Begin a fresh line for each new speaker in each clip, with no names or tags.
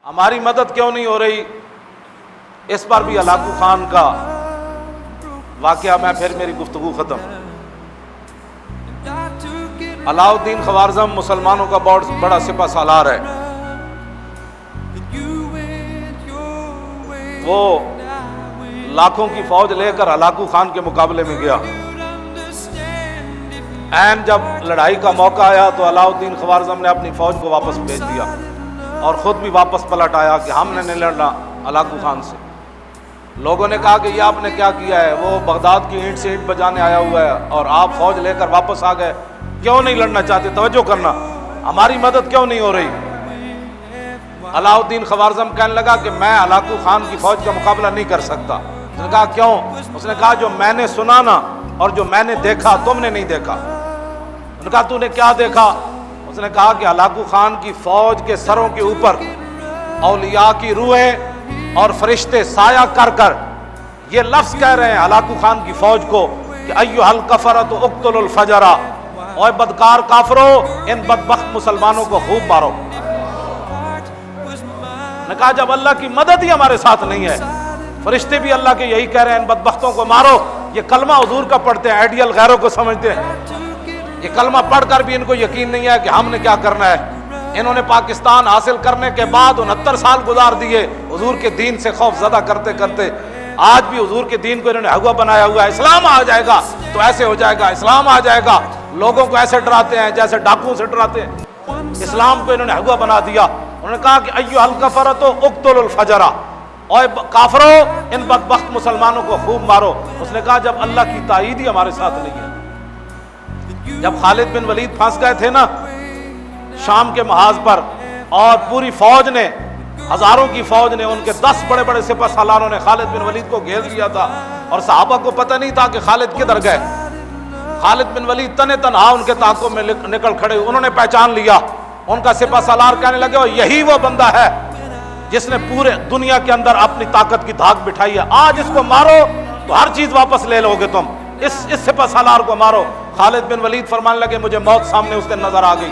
ہماری مدد کیوں نہیں ہو رہی؟ اس پر بھی ہلاکو خان کا واقعہ، میں پھر میری گفتگو ختم۔ علاء الدین خوارزم مسلمانوں کا بہت بڑا سپہ سالار ہے۔ وہ لاکھوں کی فوج لے کر ہلاکو خان کے مقابلے میں گیا۔ عین جب لڑائی کا موقع آیا تو علاء الدین خوارزم نے اپنی فوج کو واپس بھیج دیا اور خود بھی واپس پلٹ آیا کہ ہم نے نہیں لڑنا ہلاکو خان سے۔ لوگوں نے کہا کہ یہ آپ نے کیا کیا ہے؟ وہ بغداد کی اینٹ سے اینٹ بجانے آیا ہوا ہے اور آپ فوج لے کر واپس آ گئے، کیوں نہیں لڑنا چاہتے؟ توجہ کرنا، ہماری مدد کیوں نہیں ہو رہی؟ علاء الدین خوارزم کہنے لگا کہ میں ہلاکو خان کی فوج کا مقابلہ نہیں کر سکتا۔ اس نے کہا کیوں؟ اس نے کہا جو میں نے سنا نا اور جو میں نے دیکھا تم نے نہیں دیکھا۔ اس نے کہا تو نے کیا دیکھا؟ اس نے کہا کہ ہلاکو خان کی فوج کے سروں کے اوپر اولیاء کی روحیں اور فرشتے سایہ کر کر یہ لفظ کہہ رہے ہیں ہلاکو خان کی فوج کو کہ ایھا الکفرۃ اقتلوا الفجر، اوے بدکار کافرو ان بدبخت مسلمانوں کو خوب مارو۔ نے کہا جب اللہ کی مدد ہی ہمارے ساتھ نہیں ہے، فرشتے بھی اللہ کے یہی کہہ رہے ہیں ان بدبختوں کو مارو۔ یہ کلمہ حضور کا پڑھتے ہیں، آئیڈیل غیروں کو سمجھتے ہیں۔ یہ کلمہ پڑھ کر بھی ان کو یقین نہیں ہے کہ ہم نے کیا کرنا ہے۔ انہوں نے پاکستان حاصل کرنے کے بعد 69 سال گزار دیے حضور کے دین سے خوف زدہ کرتے کرتے۔ آج بھی حضور کے دین کو انہوں نے ہوا بنایا ہوا ہے، اسلام آ جائے گا تو ایسے ہو جائے گا، اسلام آ جائے گا۔ لوگوں کو ایسے ڈراتے ہیں جیسے ڈاکوؤں سے ڈراتے ہیں۔ اسلام کو انہوں نے ہوا بنا دیا۔ انہوں نے کہا کہ ایھا الکفرۃ اقتلوا الفجر، اوے کافرو ان بدبخت مسلمانوں کو خوب مارو۔ اس نے کہا جب اللہ کی تائید ہی ہمارے ساتھ نہیں ہے۔ جب خالد بن ولید پھنس گئے تھے نا شام کے محاذ پر، اور پوری فوج نے، ہزاروں کی فوج نے، ان کے 10 بڑے بڑے سپہ سالاروں نے خالد بن ولید کو گھیر لیا تھا اور صحابہ کو پتہ نہیں تھا کہ خالد کدھر گئے۔ خالد بن ولید تنے تنہا ان کے تعاقب میں نکل کھڑے، انہوں نے پہچان لیا۔ ان کا سپہ سالار کہنے لگے یہی وہ بندہ ہے جس نے پورے دنیا کے اندر اپنی طاقت کی دھاک بٹھائی ہے، آج اس کو مارو تو ہر چیز واپس لے لو گے تم، اس سپہ سالار کو مارو۔ خالد بن ولید فرمانے لگے مجھے موت سامنے اس دن نظر آ گئی،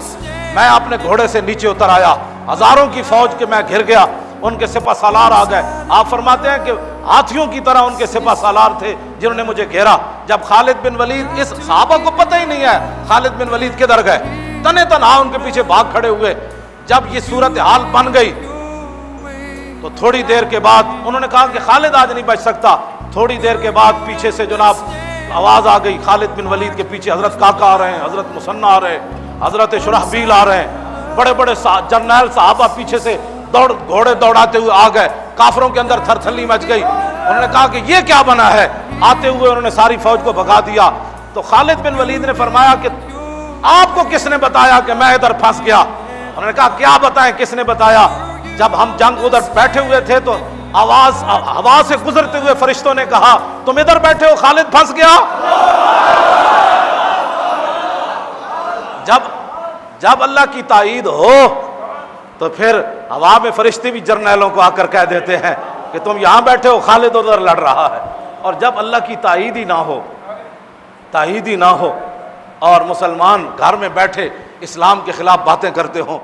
میں اپنے گھوڑے سے نیچے اتر آیا، ہزاروں کی فوج کے میں گھر گیا، ان کے سپہ سالار آ گئے۔ آپ فرماتے ہیں کہ ہاتھیوں کی طرح ان کے سپہ سالار تھے جنہوں نے مجھے گھیرا۔ جب خالد بن ولید، اس صحابہ کو پتہ ہی نہیں ہے خالد بن ولید کدھر گئے، تنے تنہا ان کے پیچھے بھاگ کھڑے ہوئے۔ جب یہ صورتحال بن گئی تو تھوڑی دیر کے بعد انہوں نے کہا کہ خالد آج نہیں بچ سکتا۔ تھوڑی دیر کے بعد پیچھے سے جناب آواز آ گئی، خالد بن ولید کے پیچھے حضرت کاکا آ رہے ہیں، حضرت مثنی آ رہے ہیں، حضرت شرحبیل آ رہے ہیں، بڑے بڑے جرنیل صحابہ پیچھے سے گھوڑے دوڑاتے ہوئے آ گئے۔ کافروں کے اندر تھر تھلی مچ گئی۔ انہوں نے کہا کہ یہ کیا بنا ہے؟ آتے ہوئے انہوں نے ساری فوج کو بھگا دیا۔ تو خالد بن ولید نے فرمایا کہ آپ کو کس نے بتایا کہ میں ادھر پھنس گیا؟ انہوں نے کہا کیا بتائیں، کس نے بتایا؟ جب ہم جنگ ادھر بیٹھے ہوئے تھے تو آواز ہوا سے گزرتے ہوئے فرشتوں نے کہا تم ادھر بیٹھے ہو، خالد پھنس گیا۔ جب اللہ کی تائید ہو تو پھر ہوا میں فرشتے بھی جرنیلوں کو آ کر کہہ دیتے ہیں کہ تم یہاں بیٹھے ہو، خالد ادھر لڑ رہا ہے۔ اور جب اللہ کی تائید ہی نہ ہو اور مسلمان گھر میں بیٹھے اسلام کے خلاف باتیں کرتے ہوں